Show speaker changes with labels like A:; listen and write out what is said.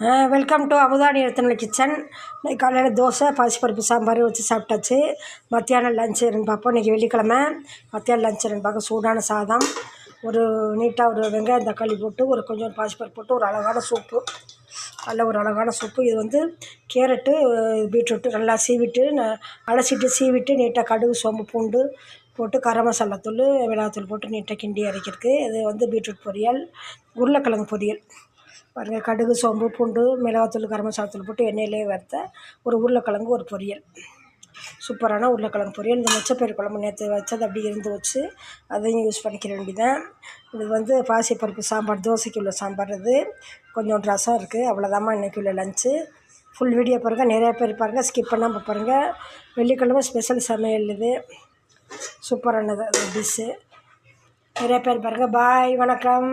A: Welcome to Amudhani எழுத்தமிழ் kitchen. இன்றைக்கி காலையில் தோசை பாசிப்பருப்பு சாம்பார் வச்சு சாப்பிட்டாச்சு. மத்தியானம் லஞ்ச் என்னென்னு பார்ப்போம். இன்றைக்கி வெள்ளிக்கிழமை. மத்தியானம் லஞ்ச் என்னென்னு பார்க்க சூடான சாதம், ஒரு நீட்டாக ஒரு வெங்காயம் தக்காளி போட்டு ஒரு கொஞ்சம் பாசிப்பருப்பு போட்டு ஒரு அழகான சூப்பு, நல்ல ஒரு அழகான சூப்பு. இது வந்து கேரட்டு பீட்ரூட்டு நல்லா சீவிட்டு அலசிட்டு சீவிட்டு நீட்டாக கடுகு சோம்பு பூண்டு போட்டு கரம் மசாலா தூள் மிளகாத்தூள் போட்டு நீட்டாக கிண்டி அரைக்கிறதுக்கு. இது வந்து பீட்ரூட் பொரியல், உருளைக்கிழங்கு பொரியல் பாருங்கள். கடுகு சோம்பு பூண்டு மிளகாத்தூள் கரம் மசாலா தூள் போட்டு எண்ணெயிலே வறுத்த ஒரு உருளைக்கிழங்கு ஒரு பொரியல், சூப்பரான உருளைக்கிழங்கு பொரியல். இந்த மொச்சப்பயிறு குழம்பு நேற்று வச்சது அப்படி இருந்து வச்சு அதையும் யூஸ் பண்ணிக்கிற வேண்டியதான். இது வந்து பாசிப்பருப்பு சாம்பார், தோசைக்கு உள்ள சாம்பார். இது கொஞ்சம் ரசம் இருக்குது. அவ்வளோதாம்மா இன்றைக்கி உள்ள லஞ்சு. ஃபுல் வீடியோ பாருங்கள், நிறையா பேர் பாருங்கள், ஸ்கிப் பண்ணாமல் பாருங்கள். வெள்ளிக்கிழமை ஸ்பெஷல் சமையல் இது, சூப்பரானது டிஷ்ஷு. நிறைய பேர் பாருங்கள். பாய், வணக்கம்.